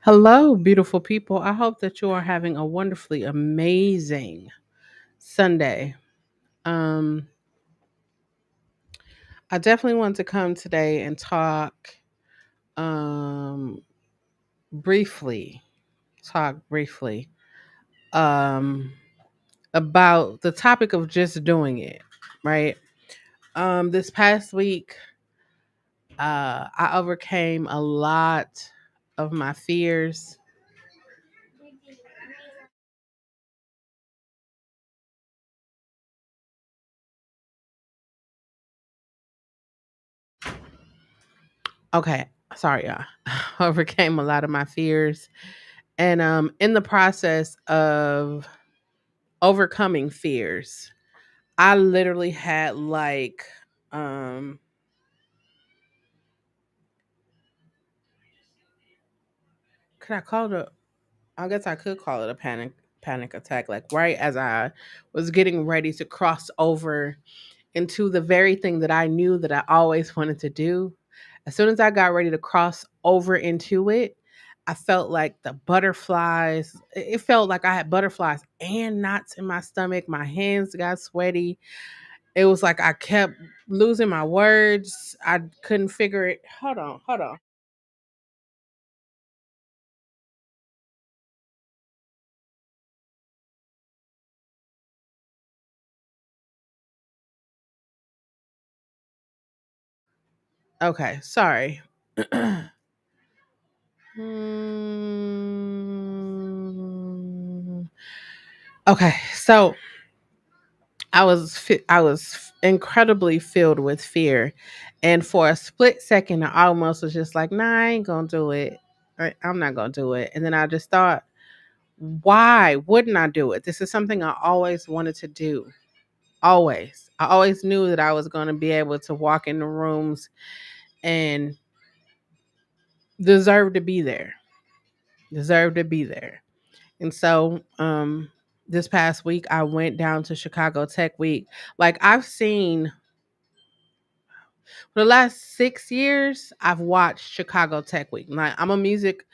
Hello, beautiful people. I hope that you are having a wonderfully amazing Sunday. Um, I definitely want to come today and talk um, briefly, talk briefly um, about the topic of just doing it, right? This past week, I overcame a lot of my fears. Okay, sorry, y'all. I overcame a lot of my fears. And in the process of overcoming fears, I literally had like um could I call it a I guess I could call it a panic attack, like right as I was getting ready to cross over into the very thing that I knew that I always wanted to do. As soon as I got ready to cross over into it, I felt like the butterflies. It felt like I had butterflies and knots in my stomach. My hands got sweaty. It was like I kept losing my words. I couldn't figure it. Hold on, hold on. Okay, sorry. Hmm. Okay, so I was incredibly filled with fear, and for a split second, I almost was just like, "Nah, I ain't gonna do it. I'm not gonna do it." And then I just thought, "Why wouldn't I do it? This is something I always wanted to do. Always. I always knew that I was gonna be able to walk in the rooms and deserve to be there. Deserve to be there." And so, this past week, I went down to Chicago Tech Week. Like I've seen for the last 6 years, I've watched Chicago Tech Week. Like I'm a music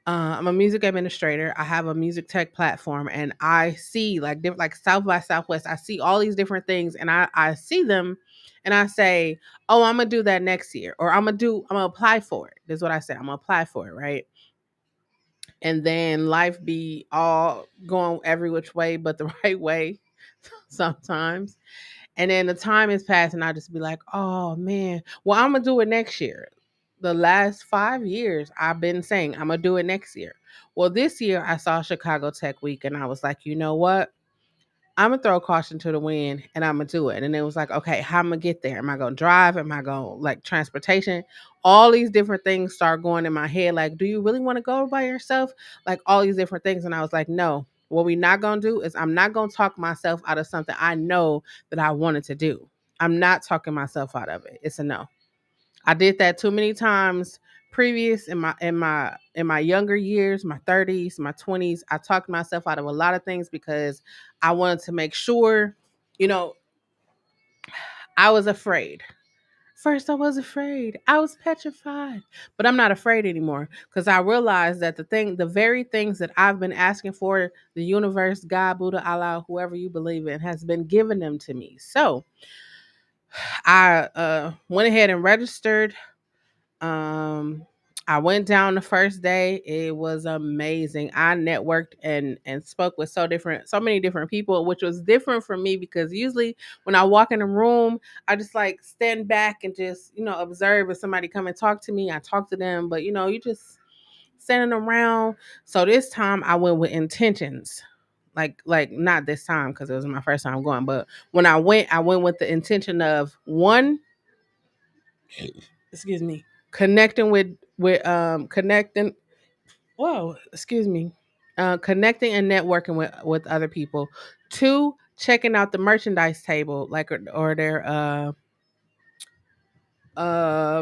administrator. I have a music tech platform, and I see like different, like South by Southwest. I see all these different things, and I see them, and I say, "Oh, I'm gonna do that next year," or I'm gonna apply for it. That's what I say. I'm gonna apply for it, right? And then life be all going every which way, but the right way sometimes. And then the time is passed, and I just be like, "Oh man, well, I'm gonna do it next year." The last 5 years, I've been saying I'm gonna do it next year. Well, this year I saw Chicago Tech Week, and I was like, you know what? I'm gonna throw caution to the wind, and I'm gonna do it. And it was like, okay, how am I gonna get there? Am I gonna drive? Am I gonna like transportation? All these different things start going in my head. Like, do you really want to go by yourself? Like all these different things, and I was like, no. What we not gonna do is I'm not gonna talk myself out of something I know that I wanted to do. I'm not talking myself out of it. It's a no. I did that too many times previous in my younger years, my 30s, my 20s. I talked myself out of a lot of things because I wanted to make sure, you know, I was afraid. First I was afraid. I was petrified. But I'm not afraid anymore because I realized that the very things that I've been asking for, the universe, God, Buddha, Allah, whoever you believe in, has been given them to me. So I went ahead and registered. Um, I went down the first day. It was amazing. I networked and spoke with so many different people, which was different for me because usually when I walk in a room, I just like stand back and just observe. If somebody come and talk to me, I talk to them. But you just standing around. So this time I went with intentions. Like not this time because it was my first time going, but when I went with the intention of one, excuse me, connecting with connecting whoa excuse me connecting and networking with other people. Two, checking out the merchandise table, like or their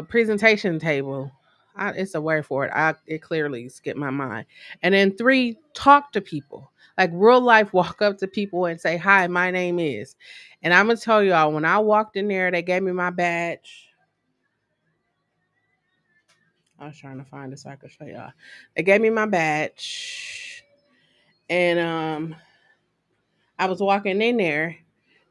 presentation table. It's a word for it. It clearly skipped my mind. And then three, talk to people, like real life, walk up to people and say, "Hi, my name is," and I'm gonna tell y'all, when I walked in there, they gave me my badge. I was trying to find it so I could show y'all. They gave me my badge, and I was walking in there,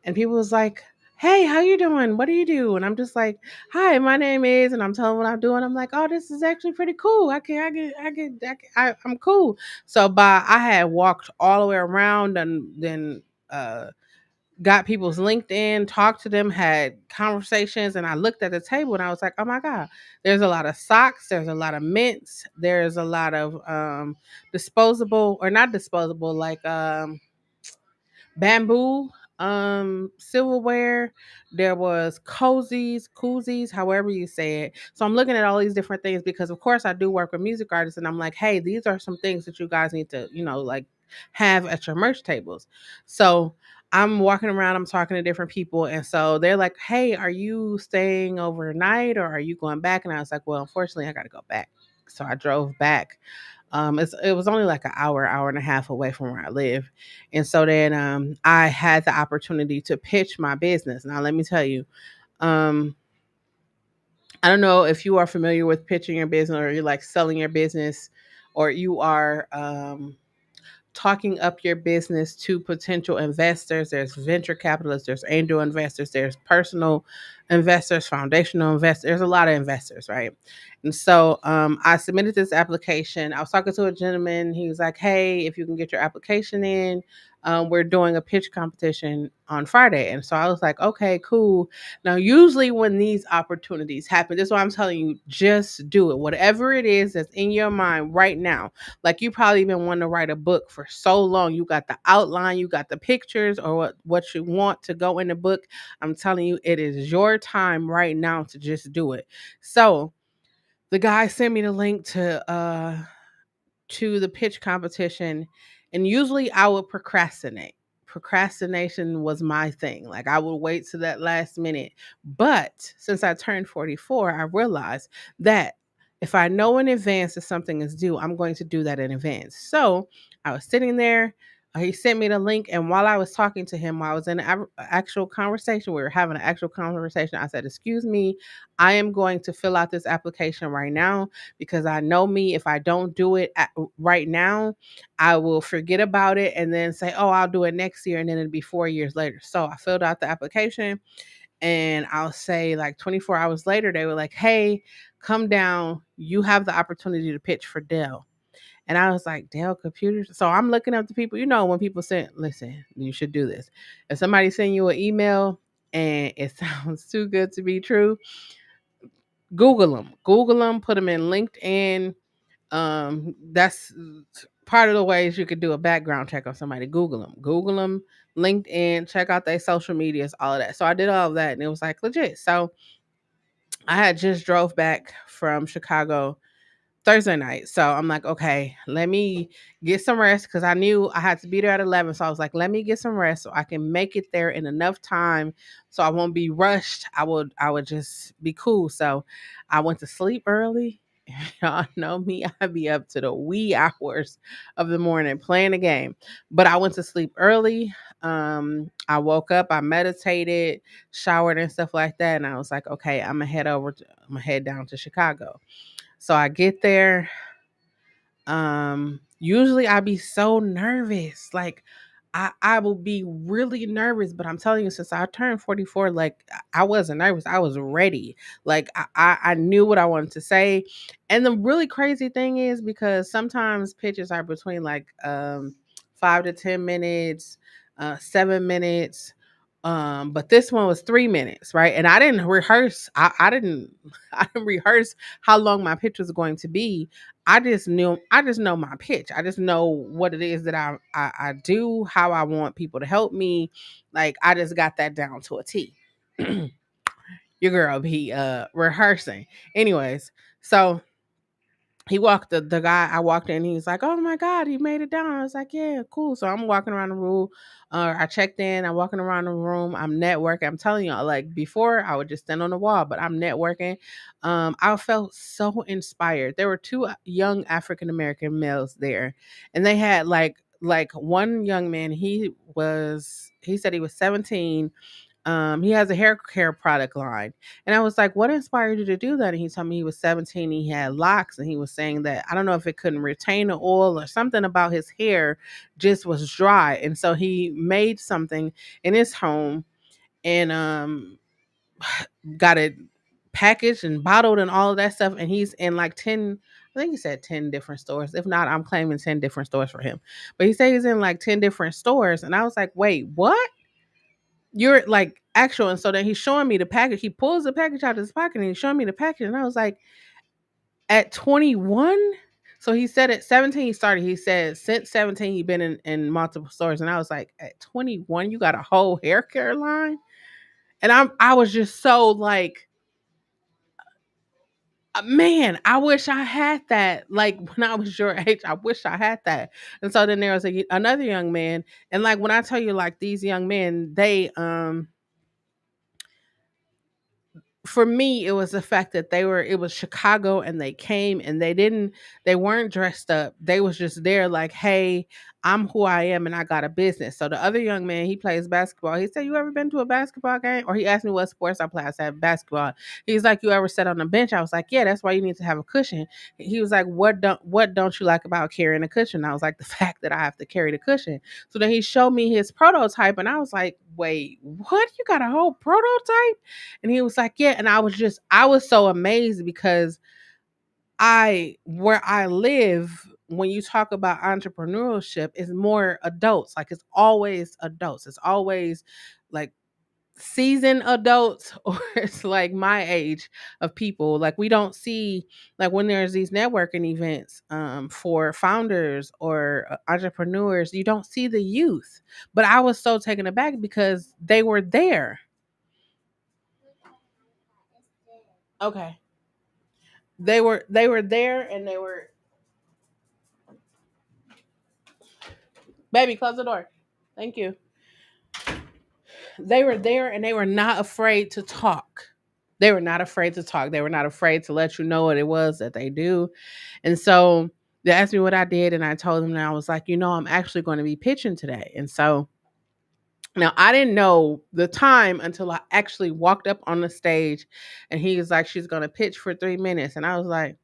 and people was like, "Hey, how you doing? What do you do?" And I'm just like, "Hi, my name is," and I'm telling what I'm doing. I'm like, "Oh, this is actually pretty cool. I'm cool." So, by I had walked all the way around, and then got people's LinkedIn, talked to them, had conversations, and I looked at the table and I was like, "Oh my god, there's a lot of socks, there's a lot of mints, there's a lot of disposable or not disposable, like bamboo silverware. There was koozies, however you say it. So I'm looking at all these different things because of course I do work with music artists, and I'm like, hey, these are some things that you guys need to, like, have at your merch tables. So I'm walking around, I'm talking to different people, and so they're like, hey, are you staying overnight or are you going back? And I was like, well, unfortunately I gotta go back. So I drove back. It was only like an hour and a half away from where I live. And so then I had the opportunity to pitch my business. Now let me tell you, um, I don't know if you are familiar with pitching your business, or you're like selling your business, or you are talking up your business to potential investors. There's venture capitalists, there's angel investors, there's personal investors, foundational investors. There's a lot of investors, right? And so I submitted this application. I was talking to a gentleman. He was like, hey, if you can get your application in, we're doing a pitch competition on Friday. And so I was like, okay, cool. Now, usually when these opportunities happen, this is why I'm telling you, just do it. Whatever it is that's in your mind right now, like you probably been wanting to write a book for so long. You got the outline, you got the pictures, or what you want to go in the book. I'm telling you, it is your time right now to just do it. So the guy sent me the link to the pitch competition, and usually I would procrastinate. Procrastination was my thing. Like I would wait to that last minute. But since I turned 44, I realized that if I know in advance that something is due, I'm going to do that in advance. So I was sitting there. He sent me the link, and while I was talking to him, while I was in an actual conversation, we were having an actual conversation. I said, "Excuse me, I am going to fill out this application right now, because I know me. If I don't do it right now, I will forget about it and then say, oh, I'll do it next year. And then it'll be 4 years later." So I filled out the application, and I'll say like 24 hours later, they were like, hey, come down. You have the opportunity to pitch for Dell. And I was like, Dell Computers. So I'm looking up the people, when people say, listen, you should do this. If somebody send you an email and it sounds too good to be true, Google them, put them in LinkedIn. That's part of the ways you could do a background check on somebody. Google them, LinkedIn, check out their social medias, all of that. So I did all of that, and it was like legit. So I had just drove back from Chicago Thursday night. So I'm like, okay, let me get some rest, because I knew I had to be there at 11. So I was like, let me get some rest so I can make it there in enough time so I won't be rushed. I would just be cool. So I went to sleep early. Y'all know me, I'd be up to the wee hours of the morning playing the game. But I went to sleep early. I woke up, I meditated, showered and stuff like that. And I was like, okay, I'm gonna head down to Chicago. So I get there. Usually I be so nervous. Like I will be really nervous, but I'm telling you, since I turned 44, like I wasn't nervous. I was ready. Like I knew what I wanted to say. And the really crazy thing is, because sometimes pitches are between like 5 to 10 minutes, 7 minutes. But this one was 3 minutes, right? And I didn't rehearse. I didn't I didn't rehearse how long my pitch was going to be. I just know my pitch. I just know what it is that I do, how I want people to help me. Like I just got that down to a T. Your girl be rehearsing. Anyways, so he walked the guy. I walked in, he's like, oh my god, he made it down. I was like, yeah, cool. So I'm walking around the room. I checked in, I'm walking around the room, I'm networking. I'm telling you, like before I would just stand on the wall, but I'm networking. I felt so inspired. There were two young African American males there, and they had like one young man. He said he was 17. he has a hair care product line. And I was like, what inspired you to do that? And he told me he was 17, he had locks, and he was saying that I don't know if it couldn't retain the oil or something about his hair just was dry. And so he made something in his home and got it packaged and bottled and all of that stuff. And he's in like 10, I think he said 10 different stores. If not, I'm claiming 10 different stores for him. But he said he's in like 10 different stores. And I was like, wait, what? You're like actual. And so then he's showing me the package. He pulls the package out of his pocket and he's showing me the package. And I was like, at 21? So he said at 17 he started. He said since 17 he'd been in multiple stores. And I was like, at 21, you got a whole hair care line? And I was just so like, man, I wish I had that. Like when I was your age, I wish I had that. And so then there was another young man, and like when I tell you, like these young men, they for me it was the fact that it was Chicago and they came and they weren't dressed up. They was just there like, hey, I'm who I am and I got a business. So the other young man, he plays basketball. He said, you ever been to a basketball game? Or he asked me what sports I play. I said basketball. He's like, you ever sat on the bench? I was like, yeah, that's why you need to have a cushion. He was like, what don't you like about carrying a cushion? I was like, the fact that I have to carry the cushion. So then he showed me his prototype and I was like, wait, what? You got a whole prototype? And he was like, yeah. And I was so amazed because where I live, when you talk about entrepreneurship, is more adults. Like it's always adults. It's always like seasoned adults or it's like my age of people. Like we don't see, like when there's these networking events for founders or entrepreneurs, you don't see the youth. But I was so taken aback because they were there. Okay. They were there and they were, baby, close the door. Thank you. They were there and they were not afraid to talk. They were not afraid to talk. They were not afraid to let you know what it was that they do. And so they asked me what I did and I told them, and I was like, I'm actually going to be pitching today. And so now I didn't know the time until I actually walked up on the stage and he was like, she's going to pitch for 3 minutes. And I was like,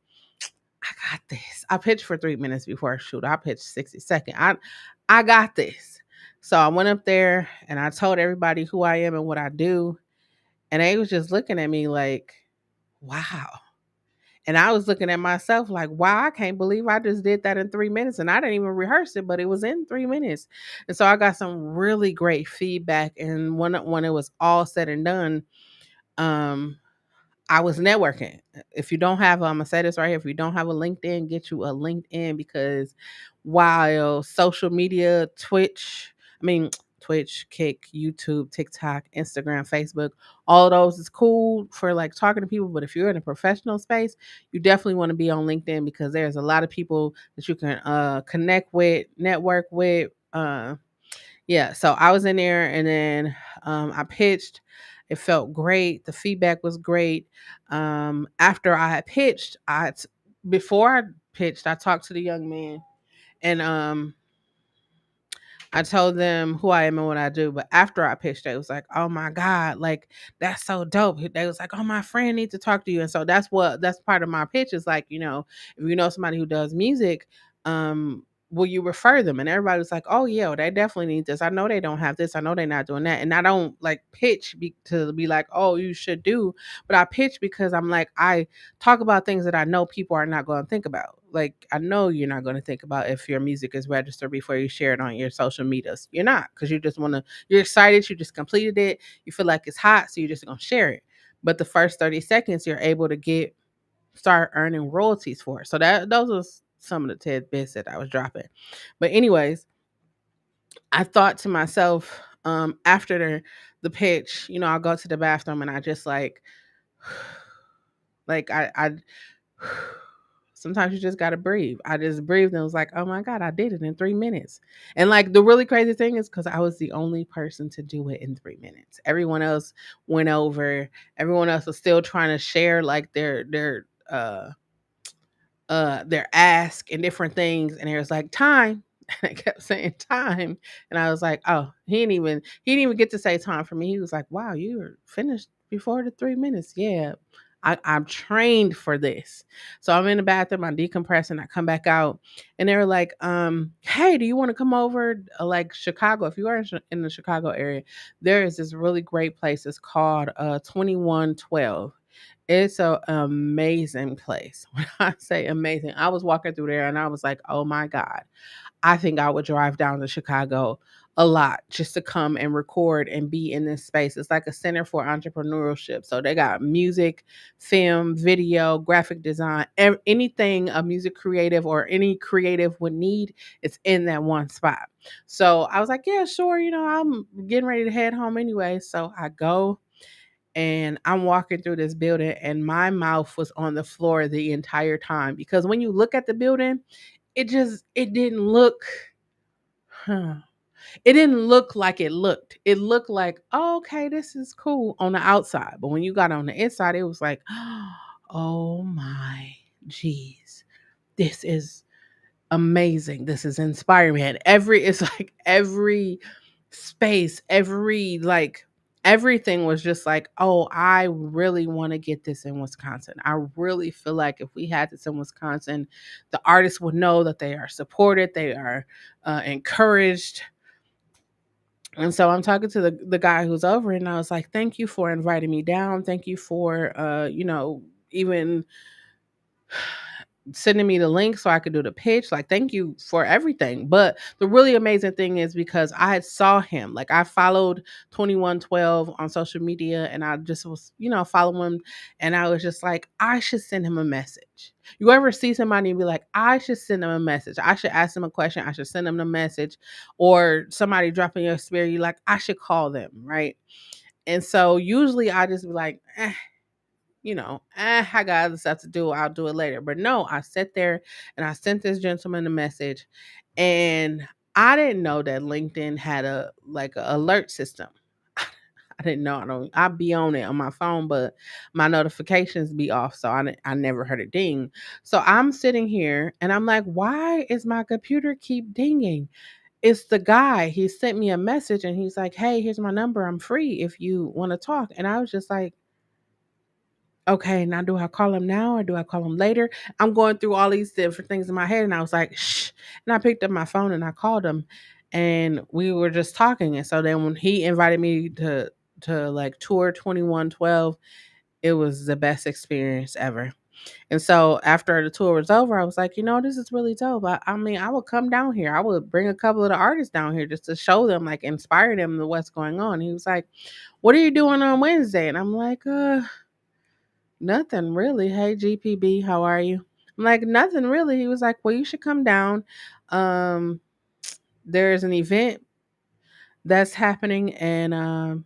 I got this. I pitched for 3 minutes before, shoot, I pitched 60 seconds. I got this. So I went up there and I told everybody who I am and what I do. And they was just looking at me like, wow. And I was looking at myself like, wow, I can't believe I just did that in 3 minutes. And I didn't even rehearse it, but it was in 3 minutes. And so I got some really great feedback. And when it was all said and done, um, I was networking. If you don't have, I'm gonna say this right here. If you don't have a LinkedIn, get you a LinkedIn because while social media, Twitch, Kick, YouTube, TikTok, Instagram, Facebook, all of those is cool for like talking to people. But if you're in a professional space, you definitely want to be on LinkedIn because there's a lot of people that you can connect with, network with. Yeah, so I was in there and then I pitched. It felt great. The feedback was great. After I had pitched, before I pitched, I talked to the young man and I told them who I am and what I do. But after I pitched, they was like, "Oh my god, like that's so dope." They was like, "Oh, my friend needs to talk to you." And so that's part of my pitch is like, if you know somebody who does music, will you refer them? And everybody was like, "Oh yeah, well, they definitely need this. I know they don't have this. I know they're not doing that." And I don't like pitch to be like, "Oh, you should do," but I pitch because I'm like I talk about things that I know people are not going to think about. Like I know you're not going to think about if your music is registered before you share it on your social medias. You're not because you just want to. You're excited. You just completed it. You feel like it's hot, so you're just going to share it. But the first 30 seconds, you're able to start earning royalties for it. So those was some of the tidbits that I was dropping. But anyways, I thought to myself after the pitch, I'll go to the bathroom and I just like I sometimes you just gotta breathe. I just breathed and was like, oh my God, I did it in 3 minutes. And like the really crazy thing is because I was the only person to do it in 3 minutes. Everyone else went over, everyone else was still trying to share like their ask and different things. And it was like time. And I kept saying time. And I was like, oh, he didn't even get to say time for me. He was like, wow, you were finished before the 3 minutes. Yeah. I'm trained for this. So I'm in the bathroom, I'm decompressing, I come back out, and they were like, hey, do you want to come over like Chicago? If you are in the Chicago area, there is this really great place. It's called 2112. It's an amazing place. When I say amazing, I was walking through there and I was like, oh my God, I think I would drive down to Chicago a lot just to come and record and be in this space. It's like a center for entrepreneurship. So they got music, film, video, graphic design, anything a music creative or any creative would need, it's in that one spot. So I was like, yeah, sure. I'm getting ready to head home anyway. So I go and I'm walking through this building and my mouth was on the floor the entire time because when you look at the building, it didn't look huh, it didn't look like it looked. It looked like, oh, okay, this is cool on the outside. But when you got on the inside, it was like, oh my geez. This is amazing. This is inspiring. And it's like every space, everything was just like, oh, I really want to get this in Wisconsin. I really feel like if we had this in Wisconsin, the artists would know that they are supported, they are encouraged. And so I'm talking to the guy who's over, and I was like, thank you for inviting me down. Thank you for, even sending me the link so I could do the pitch. Like, thank you for everything. But the really amazing thing is because I had saw him, like I followed 2112 on social media and I just was, following him. And I was just like, I should send him a message. You ever see somebody and be like, I should send them a message. I should ask them a question. I should send them a message. Or somebody dropping your spirit, you like, I should call them. Right. And so usually I just be like, I got other stuff to do. I'll do it later. But no, I sat there and I sent this gentleman a message, and I didn't know that LinkedIn had a alert system. I didn't know. I be on it on my phone, but my notifications be off, so I never heard a ding. So I'm sitting here and I'm like, why is my computer keep dinging? It's the guy. He sent me a message and he's like, hey, here's my number. I'm free if you want to talk. And I was just like, okay, now do I call him now or do I call him later? I'm going through all these different things in my head and I was like, shh. And I picked up my phone and I called him and we were just talking. And so then when he invited me to like tour 2112, it was the best experience ever. And so after the tour was over, I was like, this is really dope. I mean, I would come down here. I would bring a couple of the artists down here just to show them, like inspire them to what's going on. He was like, what are you doing on Wednesday? And I'm like, nothing really. Hey GPB, how are you? I'm like, nothing really. He was like, well, you should come down. Um, there's an event that's happening and I'm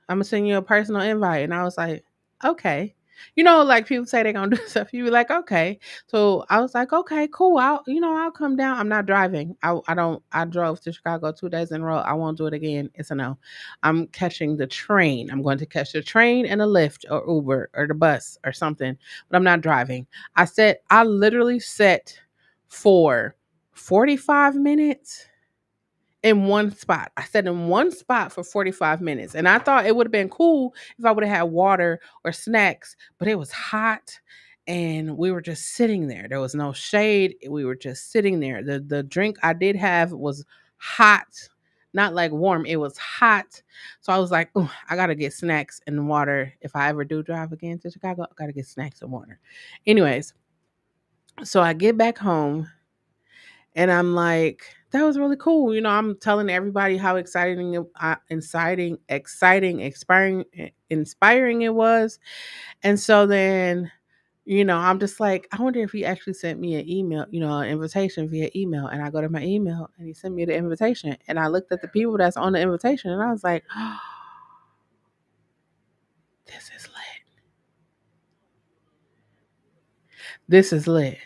gonna send you a personal invite. And I was like, okay. Like people say they're gonna do stuff. You be like, okay. So I was like, okay, cool. I'll come down. I'm not driving. I drove to Chicago 2 days in a row. I won't do it again. It's a no. I'm catching the train. I'm going to catch the train and a Lyft or Uber or the bus or something, but I'm not driving. I literally set for 45 minutes in one spot. I sat in one spot for 45 minutes. And I thought it would have been cool if I would have had water or snacks, but it was hot and we were just sitting there. There was no shade. We were just sitting there. The drink I did have was hot, not like warm. It was hot. So I was like, oh, I gotta get snacks and water. If I ever do drive again to Chicago, I gotta get snacks and water. Anyways, so I get back home and I'm like, that was really cool. I'm telling everybody how exciting, inspiring it was. And so then, I'm just like, I wonder if he actually sent me an email, an invitation via email. And I go to my email and he sent me the invitation. And I looked at the people that's on the invitation and I was like, oh, this is lit. This is lit.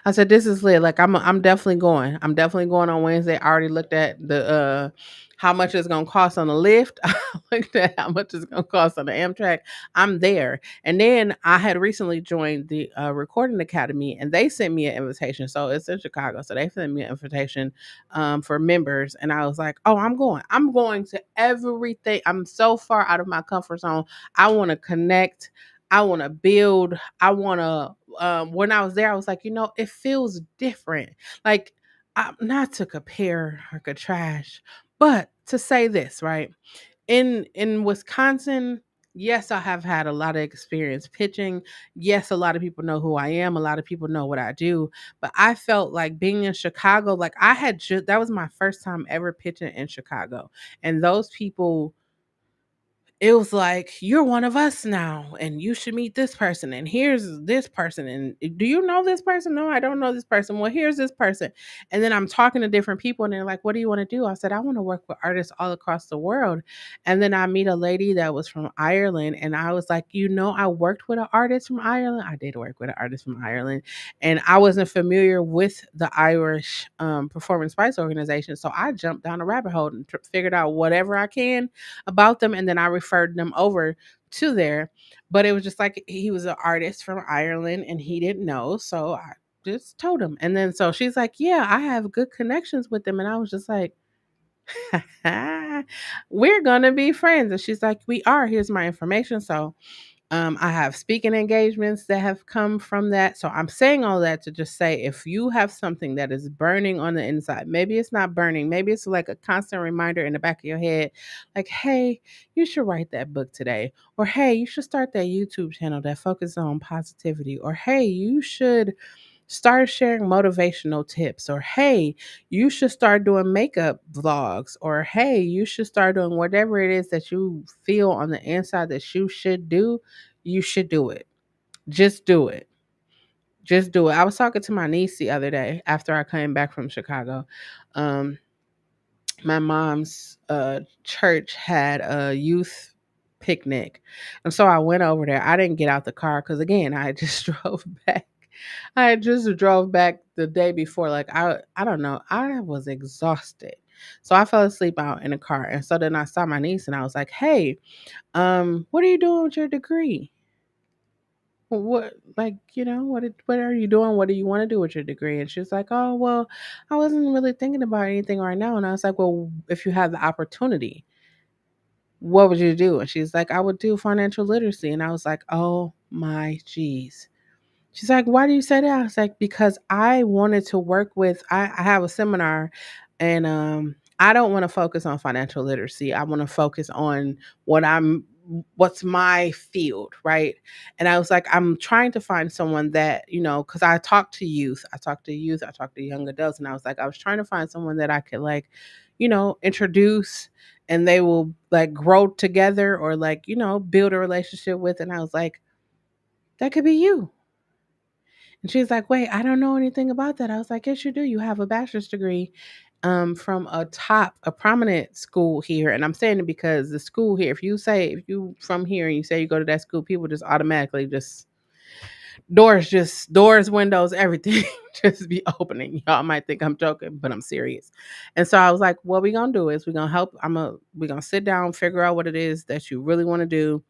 I said, "This is lit. Like, I'm definitely going. I'm definitely going on Wednesday. I already looked at the how much it's gonna cost on the lift. I looked at how much it's gonna cost on the Amtrak. I'm there. And then I had recently joined the recording academy, and they sent me an invitation. So it's in Chicago. So they sent me an invitation for members, and I was like, "Oh, I'm going. I'm going to everything. I'm so far out of my comfort zone. I want to connect. I want to build. I want to." When I was there, I was like, it feels different. Like, not to compare or trash, but to say this, right? In Wisconsin, yes, I have had a lot of experience pitching. Yes, a lot of people know who I am. A lot of people know what I do. But I felt like being in Chicago, like I had just that was my first time ever pitching in Chicago, and those people, it was like, "You're one of us now, and you should meet this person, and here's this person, and do you know this person? No, I don't know this person. Well, here's this person." And then I'm talking to different people, and they're like, "What do you want to do?" I said, "I want to work with artists all across the world." And then I meet a lady that was from Ireland, and I was like, I worked with an artist from Ireland. I did work with an artist from Ireland, and I wasn't familiar with the Irish performance rights organization. So I jumped down a rabbit hole and figured out whatever I can about them, and then I referred them over to there. But it was just like he was an artist from Ireland and he didn't know, so I just told him. And then so she's like, "Yeah, I have good connections with them." And I was just like, "We're gonna be friends." And she's like, "We are. Here's my information." So I have speaking engagements that have come from that. So I'm saying all that to just say, if you have something that is burning on the inside, maybe it's not burning, maybe it's like a constant reminder in the back of your head, like, "Hey, you should write that book today," or "Hey, you should start that YouTube channel that focuses on positivity," or "Hey, you should start sharing motivational tips," or "Hey, you should start doing makeup vlogs," or "Hey, you should start doing whatever it is that you feel on the inside that you should do." You should do it. Just do it. Just do it. I was talking to my niece the other day after I came back from Chicago. Um, my mom's church had a youth picnic. And so I went over there. I didn't get out the car because, again, I just drove back. I just drove back the day before. Like, I don't know. I was exhausted. So I fell asleep out in the car. And so then I saw my niece and I was like, "Hey, what are you doing with your degree? What, like, what are you doing? What do you want to do with your degree?" And she was like, "Oh, well, I wasn't really thinking about anything right now." And I was like, "Well, if you had the opportunity, what would you do?" And she's like, "I would do financial literacy." And I was like, "Oh my geez." She's like, "Why do you say that?" I was like, "Because I wanted to work with, I have a seminar, and I don't want to focus on financial literacy. I want to focus on what's my field, right?" And I was like, "I'm trying to find someone that, because I talk to youth, I talk to young adults." And I was like, I was trying to find someone that I could, like, introduce, and they will like grow together, or like, build a relationship with. And I was like, that could be you. And she's like, "Wait, I don't know anything about that." I was like, "Yes, you do. You have a bachelor's degree from a prominent school here." And I'm saying it because the school here, if you from here and you say you go to that school, people just automatically doors, windows, everything just be opening. Y'all might think I'm joking, but I'm serious. And so I was like, what we gonna do is we're gonna help. We're gonna sit down, figure out what it is that you really want to do.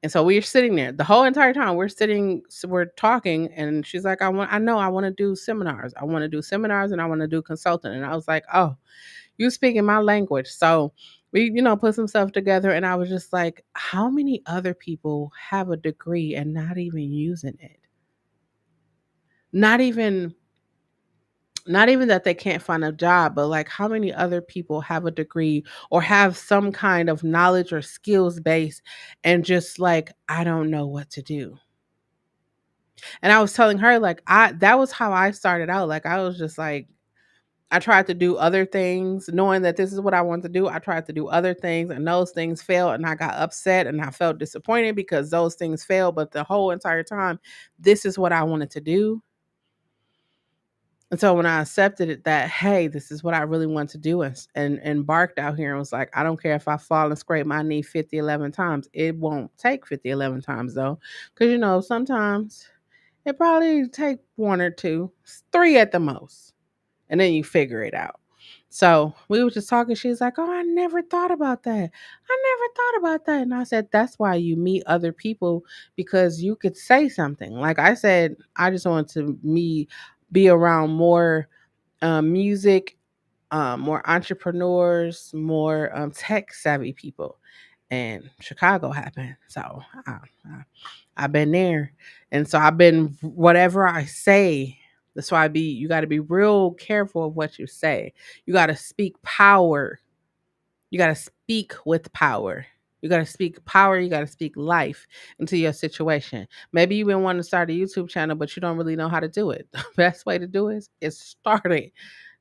And so we're sitting there the whole entire time. We're talking, and she's like, I want to do seminars. I want to do seminars and I want to do consulting." And I was like, "Oh, you speaking my language." So we, put some stuff together, and I was just like, how many other people have a degree and not even using it? Not even not even that they can't find a job, but like how many other people have a degree or have some kind of knowledge or skills base, and just like, "I don't know what to do." And I was telling her, like, I that was how I started out. Like, I was just like, I tried to do other things knowing that this is what I wanted to do. I tried to do other things, and those things failed, and I got upset and I felt disappointed because those things failed. But the whole entire time, this is what I wanted to do. And so when I accepted it, that, hey, this is what I really want to do, and embarked out here and was like, I don't care if I fall and scrape my knee 50, 11 times. It won't take 50, 11 times though. Because, sometimes It probably take one or two, three at the most, and then you figure it out. So we were just talking. She's like, "Oh, I never thought about that. I never thought about that." And I said, "That's why you meet other people because you could say something." Like I said, I just want to be around more music, more entrepreneurs, more tech savvy people. And Chicago happened, so I've been there, and so I've been whatever I say. That's why you got to be real careful of what you say. You got to speak power. You got to speak with power. You got to speak power. You got to speak life into your situation. Maybe you've been wanting to start a YouTube channel, but you don't really know how to do it. The best way to do it is start it.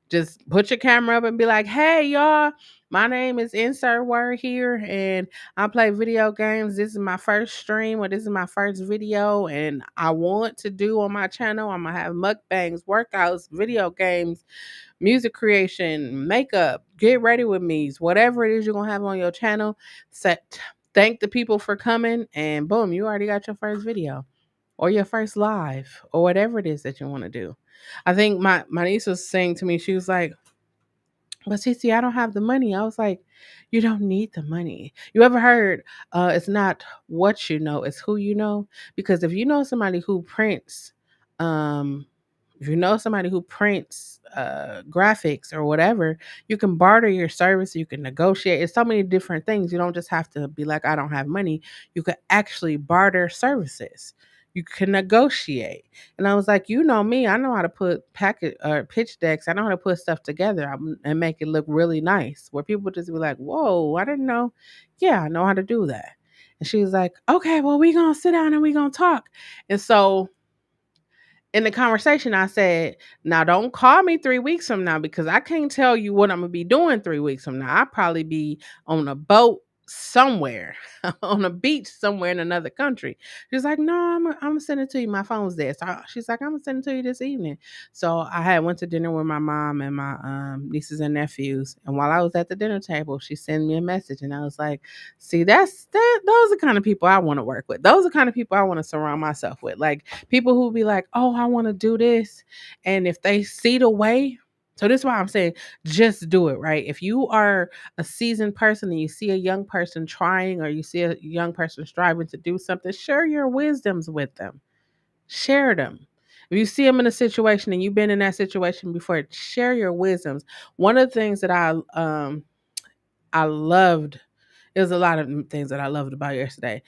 Just put your camera up and be like, "Hey, y'all, my name is insert word here, and I play video games. This is my first stream, or this is my first video, and I want to do on my channel. I'm gonna have mukbangs, workouts, video games, music creation, makeup. Get ready with me. Whatever it is you're gonna have on your channel. Set. Thank the people for coming, and boom, you already got your first video." Or your first live or whatever it is that you want to do. I think my niece was saying to me, she was like, "But Cece, I don't have the money." I was like, "You don't need the money." You ever heard it's not what you know, it's who you know? Because if you know somebody who prints um if you know somebody who prints graphics or whatever, you can barter your service, you can negotiate. It's so many different things. You don't just have to be like, "I don't have money." You could actually barter services. You can negotiate. And I was like, "You know me, I know how to put packet or pitch decks. I know how to put stuff together and make it look really nice." Where people just be like, "Whoa, I didn't know." Yeah, I know how to do that. And she was like, "Okay, well, we gonna sit down and we gonna talk." And so in the conversation, I said, "Now don't call me 3 weeks from now because I can't tell you what I'm gonna be doing 3 weeks from now. I'll probably be on a boat somewhere, on a beach somewhere in another country." She's like, "No, I'm gonna send it to you. My phone's there." So she's like, "I'm gonna send it to you this evening." So I had went to dinner with my mom and my nieces and nephews, and while I was at the dinner table, she sent me a message, and I was like, "See, those are the kind of people I want to work with. Those are the kind of people I want to surround myself with. Like people who be like, 'Oh, I want to do this.' And if they see the way, so this is why I'm saying just do it, right? If you are a seasoned person and you see a young person trying or you see a young person striving to do something, share your wisdoms with them. Share them. If you see them in a situation and you've been in that situation before, share your wisdoms. One of the things that I loved, there's a lot of things that I loved about yesterday.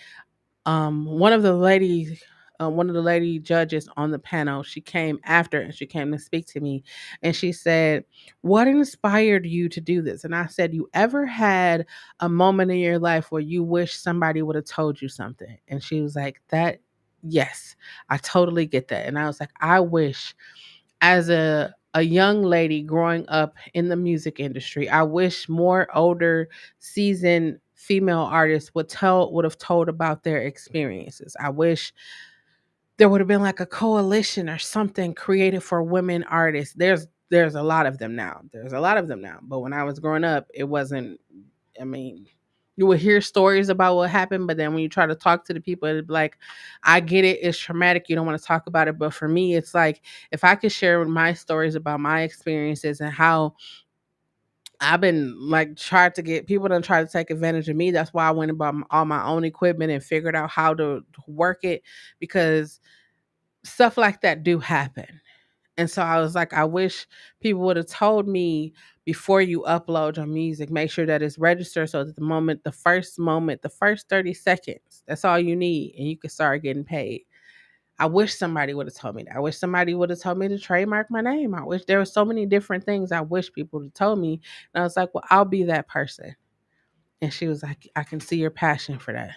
One of the ladies, one of the lady judges on the panel, she came after and she came to speak to me, and she said, "What inspired you to do this?" And I said, "You ever had a moment in your life where you wish somebody would have told you something?" And she was like, "That, yes, I totally get that." And I was like, "I wish as a young lady growing up in the music industry, I wish more older, seasoned female artists would have told about their experiences. I wish there would have been like a coalition or something created for women artists. There's a lot of them now. There's a lot of them now. But when I was growing up, it wasn't. I mean, you would hear stories about what happened, but then when you try to talk to the people, it'd be like, "I get it, it's traumatic, you don't want to talk about it." But for me, it's like if I could share my stories about my experiences and how I've been like tried to get people to try to take advantage of me. That's why I went and bought all my own equipment and figured out how to work it, because stuff like that do happen. And so I was like, I wish people would have told me before you upload your music, make sure that it's registered so that the first 30 seconds, that's all you need, and you can start getting paid. I wish somebody would have told me that. I wish somebody would have told me to trademark my name. I wish there were so many different things I wish people would have told me. And I was like, "Well, I'll be that person." And she was like, "I can see your passion for that.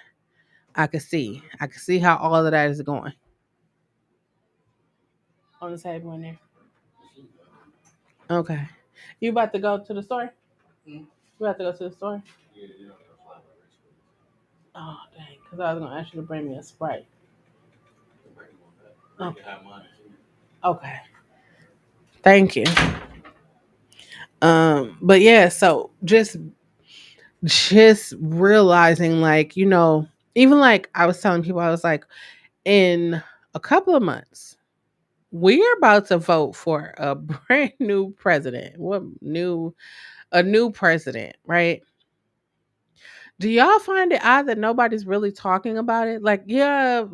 I can see. I can see how all of that is going." On the table in there. Okay. You about to go to the store? You about to go to the store? Oh, dang. Because I was going to ask you to bring me a Sprite. Okay. Okay. Thank you. But yeah, so just realizing, like, even like I was telling people, I was like, in a couple of months, we're about to vote for a brand new president. What new a new president, right? Do y'all find it odd that nobody's really talking about it? Like, yeah,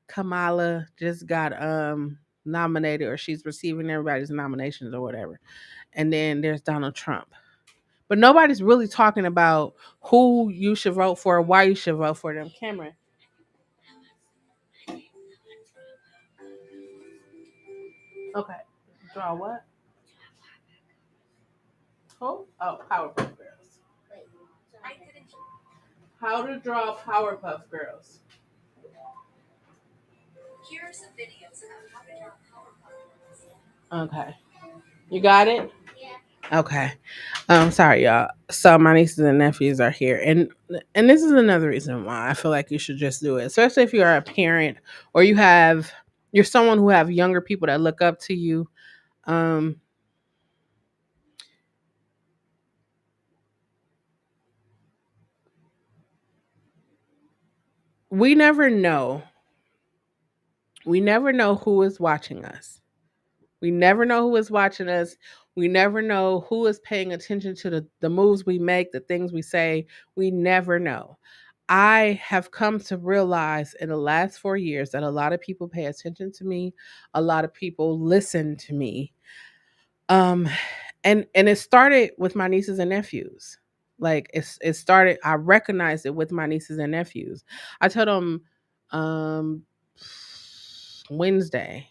Kamala just got nominated, or she's receiving everybody's nominations or whatever. And then there's Donald Trump. But nobody's really talking about who you should vote for, why you should vote for them. Cameron. Okay. Draw what? Who? Oh, Powerpuff Girls. How to draw Powerpuff Girls. Okay. You got it? Okay. Sorry, y'all. So my nieces and nephews are here, and this is another reason why I feel like you should just do it, especially if you are a parent or you're someone who have younger people that look up to you. Um, we never know. We never know who is watching us. We never know who is watching us. We never know who is paying attention to the moves we make, the things we say. We never know. I have come to realize in the last 4 years that a lot of people pay attention to me. A lot of people listen to me. Um, and it started with my nieces and nephews. Like it started. I recognized it with my nieces and nephews. I told them um, Wednesday.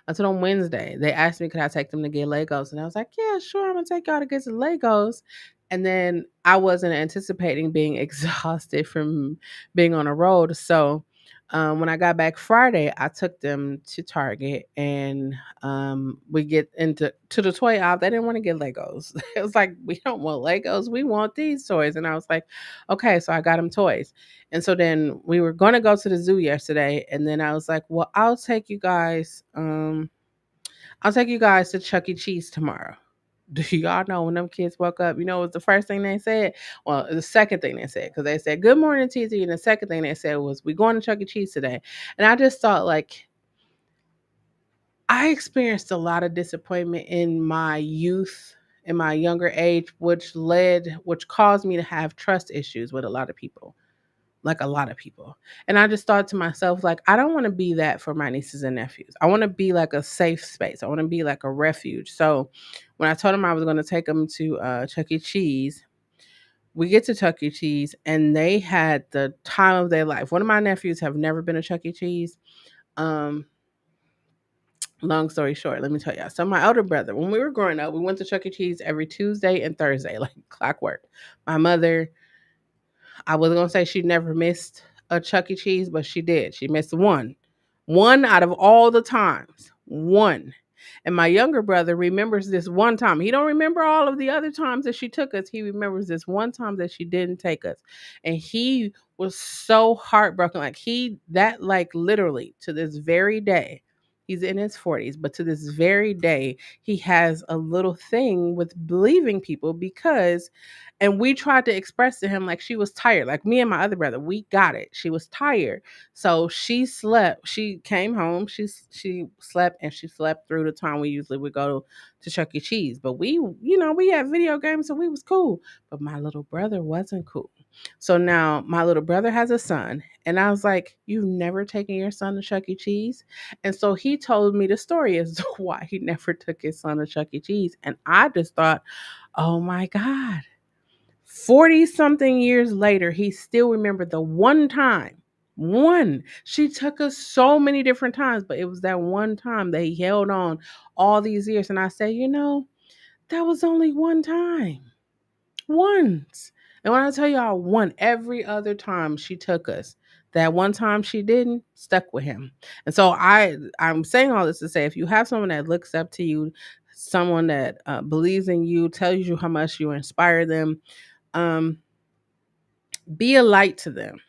I told them Wednesday. They asked me could I take them to get Legos, and I was like, yeah, sure, I'm gonna take y'all to get some Legos. And then I wasn't anticipating being exhausted from being on a road, so when I got back Friday, I took them to Target, and we get into the toy aisle. They didn't want to get Legos. It was like, we don't want Legos, we want these toys. And I was like, okay, so I got them toys. And so then we were going to go to the zoo yesterday, and then I was like, well, I'll take you guys to Chuck E. Cheese tomorrow. Do y'all know when them kids woke up, you know, what was the first thing they said? Well, the second thing they said, because they said, good morning, TT. And the second thing they said was, we going to Chuck E. Cheese today. And I just thought, like, I experienced a lot of disappointment in my youth, in my younger age, which caused me to have trust issues with a lot of people, like a lot of people. And I just thought to myself, like, I don't want to be that for my nieces and nephews. I want to be like a safe space. I want to be like a refuge. So when I told them I was going to take them to Chuck E. Cheese, we get to Chuck E. Cheese, and they had the time of their life. One of my nephews have never been to Chuck E. Cheese. Um, Long story short, let me tell you. So my elder brother, when we were growing up, we went to Chuck E. Cheese every Tuesday and Thursday, like clockwork. My mother, I wasn't gonna say she never missed a Chuck E. Cheese, but she did. She missed one out of all the times, one. And my younger brother remembers this one time. He don't remember all of the other times that she took us. He remembers this one time that she didn't take us, and he was so heartbroken. Like literally to this very day. He's in his 40s, but to this very day, he has a little thing with believing people because, and we tried to express to him like she was tired. Like me and my other brother, we got it. She was tired. So she slept. She came home. She slept, and she slept through the time we usually would go to Chuck E. Cheese. But we had video games, so we was cool. But my little brother wasn't cool. So now my little brother has a son, and I was like, "You've never taken your son to Chuck E. Cheese?" And so he told me the story as to why he never took his son to Chuck E. Cheese, and I just thought, "Oh my God." 40 something years later, he still remembered the one time. One. She took us so many different times, but it was that one time that he held on all these years. And I said, that was only one time. Once. And when I tell y'all one, every other time she took us, that one time she didn't, stuck with him. And so I'm saying all this to say, if you have someone that looks up to you, someone that believes in you, tells you how much you inspire them, um, be a light to them.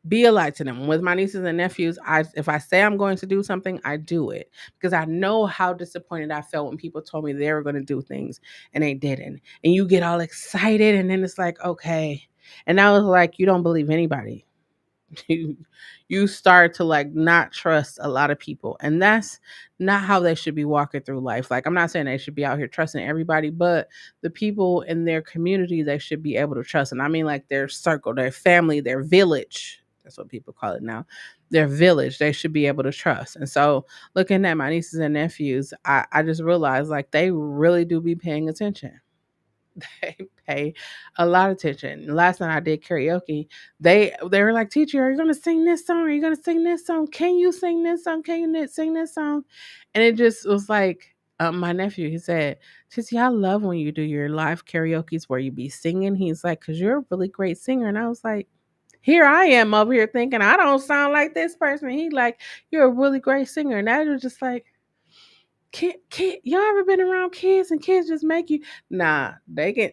Be a light to them. With my nieces and nephews, if I say I'm going to do something, I do it because I know how disappointed I felt when people told me they were going to do things and they didn't. And you get all excited, and then it's like, okay. And I was like, you don't believe anybody. you you start to like not trust a lot of people, and that's not how they should be walking through life. Like, I'm not saying they should be out here trusting everybody, but the people in their community they should be able to trust. And I mean like their circle, their family, their village. That's what people call it now. Their village, they should be able to trust. And so looking at my nieces and nephews, I just realized like they really do be paying attention. They pay a lot of attention. Last night I did karaoke. They were like, "Teacher, are you gonna sing this song? Are you gonna sing this song? Can you sing this song? Can you sing this song?" And it just was like, my nephew, he said, "Tissy, I love when you do your live karaoke's where you be singing." He's like, "Cause you're a really great singer." And I was like, here I am over here thinking I don't sound like this person. He like, "You're a really great singer." And that was just like, kid, y'all ever been around kids and kids just make you, nah, they can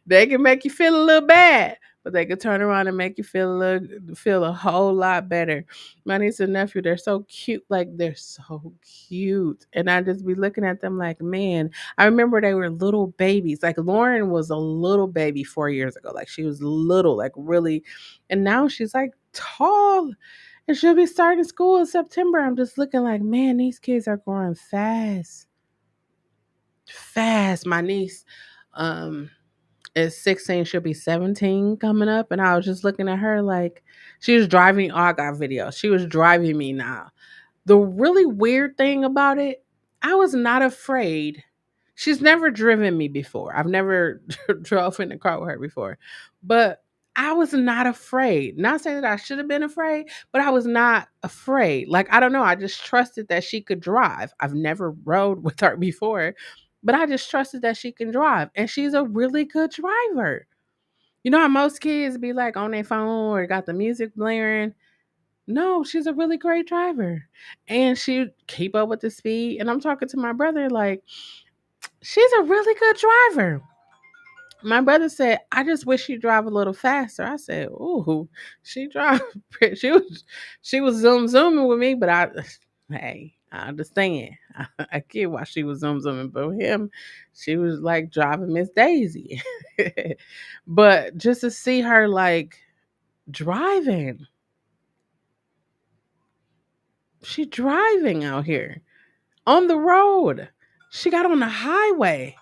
they can make you feel a little bad, but they can turn around and make you feel a whole lot better. My niece and nephew, they're so cute, like they're so cute. And I just be looking at them like, man, I remember they were little babies. Like Lauren was a little baby 4 years ago. Like she was little, like really, and now she's like tall and she'll be starting school in September. I'm just looking like, man, these kids are growing fast. Fast. My niece um is 16, she'll be 17 coming up. And I was just looking at her like she was driving. Oh, I got videos. She was driving me now. The really weird thing about it, I was not afraid. She's never driven me before. I've never drove in the car with her before. But I was not afraid. Not saying that I should have been afraid, but I was not afraid. Like, I don't know. I just trusted that she could drive. I've never rode with her before, but I just trusted that she can drive. And she's a really good driver. You know how most kids be like on their phone or got the music blaring? No, she's a really great driver. And she keep up with the speed. And I'm talking to my brother like, she's a really good driver. My brother said, I just wish she'd drive a little faster. I said, ooh, she drive she was zooming with me, but hey, I understand. I get why she was zooming, but with him, she was like driving Miss Daisy. But just to see her like driving, she driving out here on the road. She got on the highway.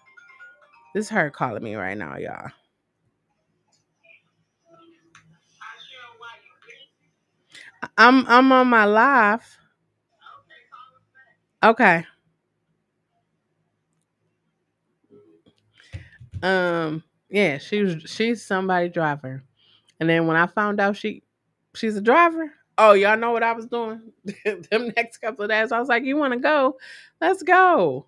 This is her calling me right now, y'all. I'm on my live. Okay. Yeah, she's somebody driver. And then when I found out she's a driver, oh, y'all know what I was doing? Them next couple of days, I was like, you wanna go? Let's go.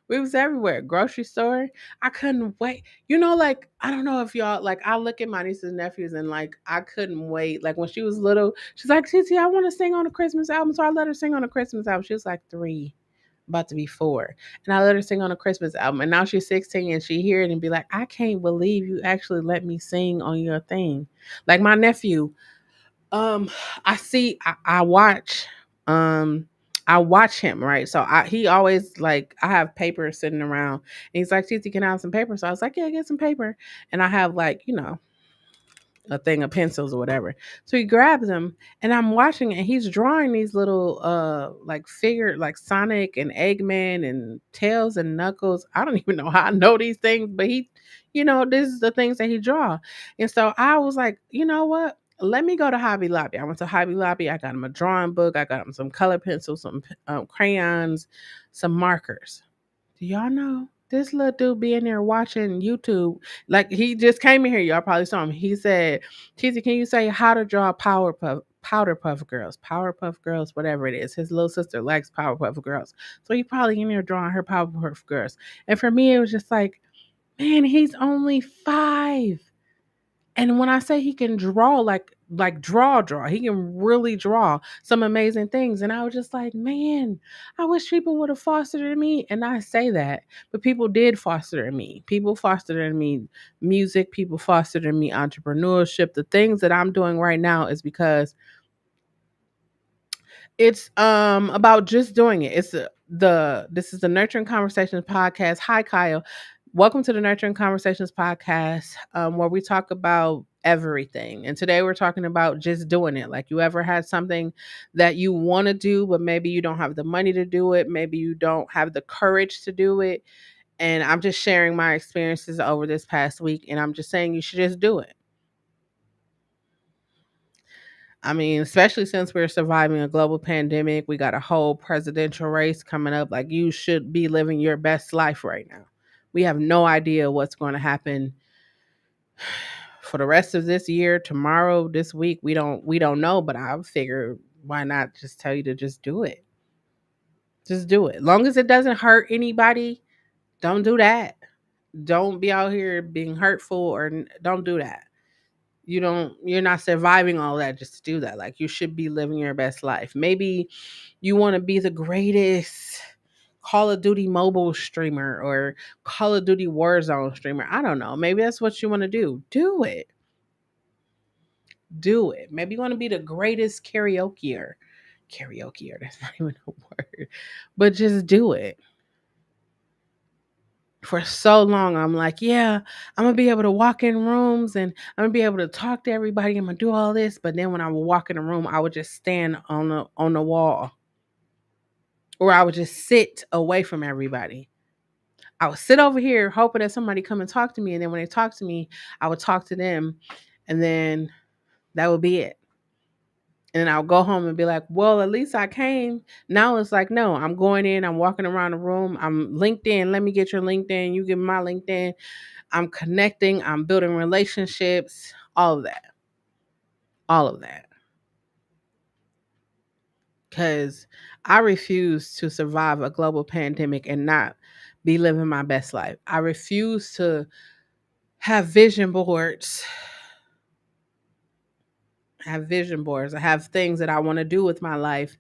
We was everywhere. Grocery store. I couldn't wait. You know, like I don't know if y'all like I look at my nieces and nephews and like I couldn't wait. Like when she was little, she's like, Titi, I want to sing on a Christmas album. So I let her sing on a Christmas album. She was like 3, about to be 4. And I let her sing on a Christmas album. And now she's 16 and she hear it and be like, I can't believe you actually let me sing on your thing. Like my nephew, um, I see um I watch him, right? So he always like I have paper sitting around and he's like, Titi, can I have some paper? So I was like, yeah, get some paper. And I have like, a thing of pencils or whatever. So he grabs them and I'm watching it and he's drawing these little like figure like Sonic and Eggman and Tails and Knuckles. I don't even know how I know these things, but this is the things that he draw. And so I was like, you know what? Let me go to Hobby Lobby. I went to Hobby Lobby. I got him a drawing book. I got him some color pencils, some crayons, some markers. Do y'all know this little dude be in there watching YouTube? Like he just came in here. Y'all probably saw him. He said, "Cheesy, can you say how to draw Powder Puff Girls, Powerpuff Girls, whatever it is?" His little sister likes Powerpuff Girls, so he probably in there drawing her Powerpuff Girls. And for me, it was just like, man, he's only 5. And when I say he can draw, like draw, he can really draw some amazing things. And I was just like, man, I wish people would have fostered in me. And I say that, but people did foster in me. People fostered in me music. People fostered in me entrepreneurship. The things that I'm doing right now is because it's about just doing it. It's the this is the Nurturing Conversations podcast. Hi, Kyle. Welcome to the Nurturing Conversations podcast, where we talk about everything. And today we're talking about just doing it. Like, you ever had something that you want to do, but maybe you don't have the money to do it, maybe you don't have the courage to do it. And I'm just sharing my experiences over this past week, and I'm just saying you should just do it. I mean, especially since we're surviving a global pandemic, we got a whole presidential race coming up. Like, you should be living your best life right now. We have no idea what's going to happen for the rest of this year, tomorrow, this week. We don't know, but I figure why not just tell you to just do it. Just do it. Long as it doesn't hurt anybody, don't do that. Don't be out here being hurtful don't do that. You're not surviving all that just to do that. Like, you should be living your best life. Maybe you want to be the greatest Call of Duty mobile streamer or Call of Duty Warzone streamer. I don't know. Maybe that's what you want to do. Do it. Do it. Maybe you want to be the greatest karaokeer. Karaokeer, that's not even a word. But just do it. For so long, I'm like, yeah, I'm gonna be able to walk in rooms and I'm gonna be able to talk to everybody. I'm gonna do all this. But then when I would walk in a room, I would just stand on the wall, or I would just sit away from everybody. I would sit over here hoping that somebody come and talk to me, and then when they talk to me, I would talk to them, and then that would be it. And then I'll go home and be like, well, at least I came. Now it's like, no, I'm going in, I'm walking around the room, I'm LinkedIn. Let me get your LinkedIn. You give me my LinkedIn. I'm connecting, I'm building relationships, all of that. All of that. Because I refuse to survive a global pandemic and not be living my best life. I refuse to have vision boards. Have vision boards. I have things that I want to do with my life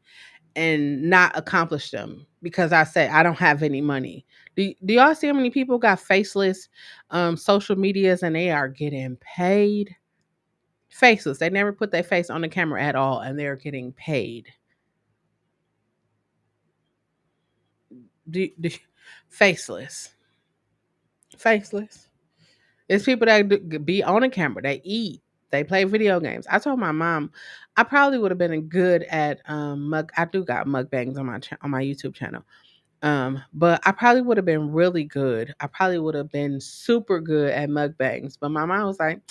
and not accomplish them because I say I don't have any money. Do y'all see how many people got faceless social medias and they are getting paid? Faceless. They never put their face on the camera at all and they're getting paid. Do, faceless. Faceless. It's people that be on the camera. They eat. They play video games. I told my mom I probably would have been good at mug. I do got mukbangs on on my YouTube channel. But I probably would have been really good. I probably would have been super good at mukbangs. But my mom was like,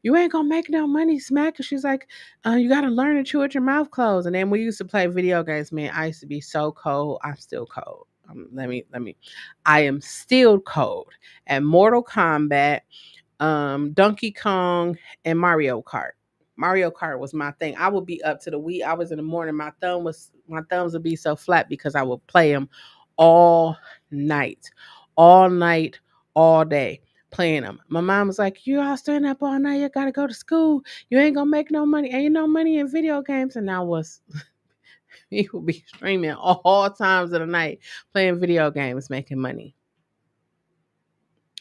"You ain't gonna make no money, smack." And she's like, "You gotta learn to chew with your mouth closed." And then we used to play video games. Man, I used to be so cold. I'm still cold. Let me. I am still cold at Mortal Kombat, Donkey Kong, and Mario Kart. Mario Kart was my thing. I would be up to the wee hours in the morning. My thumbs would be so flat because I would play them all night, all night, all day playing them. My mom was like, "You all staying up all night? You gotta go to school. You ain't gonna make no money. Ain't no money in video games." And I was, he would be streaming all times of the night, playing video games, making money.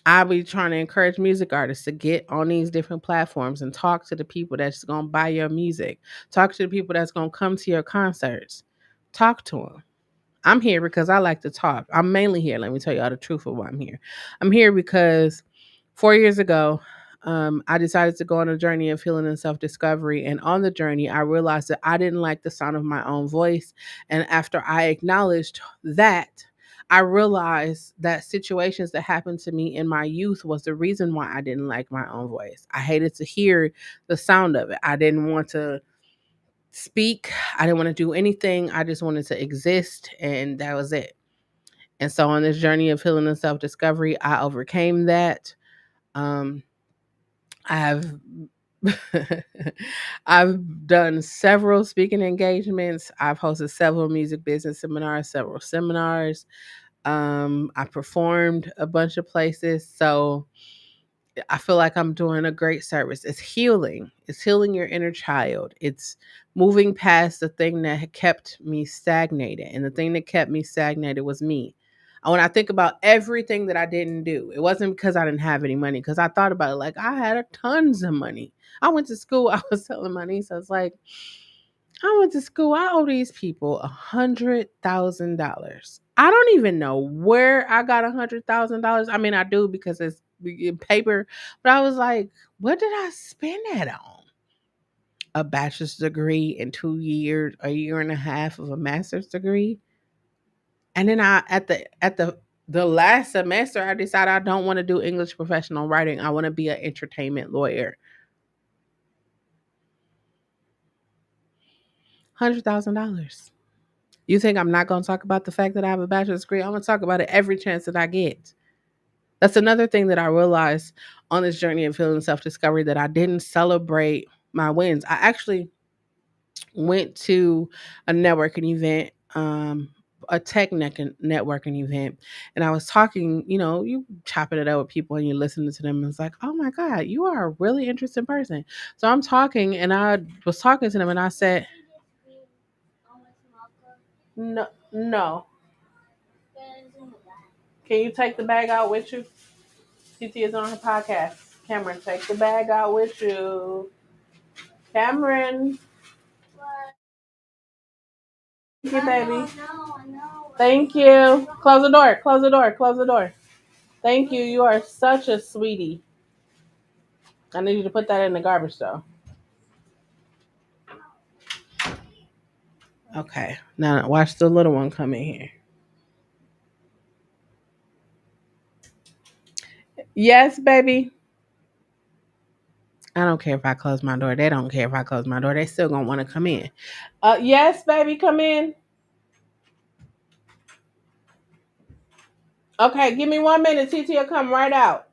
I be trying to encourage music artists to get on these different platforms and talk to the people that's gonna buy your music. Talk to the people that's gonna come to your concerts. Talk to them. I'm here because I like to talk. I'm mainly here. Let me tell you all the truth of why I'm here. I'm here because 4 years ago, I decided to go on a journey of healing and self discovery. And on the journey, I realized that I didn't like the sound of my own voice. And after I acknowledged that, I realized that situations that happened to me in my youth was the reason why I didn't like my own voice. I hated to hear the sound of it. I didn't want to speak. I didn't want to do anything. I just wanted to exist, and that was it. And so, on this journey of healing and self discovery, I overcame that. Um, I have I've done several speaking engagements. I've hosted several music business seminars, several seminars. I performed a bunch of places. So I feel like I'm doing a great service. It's healing. It's healing your inner child. It's moving past the thing that had kept me stagnated. And the thing that kept me stagnated was me. And when I think about everything that I didn't do, it wasn't because I didn't have any money, because I thought about it like I had tons of money. I went to school, I was telling my niece, I was like, I went to school. I owe these people $100,000. I don't even know where I got $100,000. I mean, I do because it's in paper, but I was like, what did I spend that on? A bachelor's degree in 2 years, a year and a half of a master's degree, and then I at the last semester, I decided I don't want to do English professional writing. I want to be an entertainment lawyer. $100,000. You think I'm not going to talk about the fact that I have a bachelor's degree? I'm going to talk about it every chance that I get. That's another thing that I realized on this journey of healing self discovery, that I didn't celebrate my wins. I actually went to a networking event, a networking event, and I was talking, you chopping it up with people and you're listening to them, and it's like, oh my God, you are a really interesting person. So I'm talking, and I was talking to them, and I said, no, no. Can you take the bag out with you? TT is on her podcast. Cameron, take the bag out with you. Cameron. Thank you, baby. Thank you. Close the door. Close the door. Close the door. Thank you. You are such a sweetie. I need you to put that in the garbage, though. Okay. Now watch the little one come in here. Yes, baby. I don't care if I close my door. They don't care if I close my door. They still gonna want to come in. Yes, baby, come in. Okay, give me 1 minute. TT will come right out.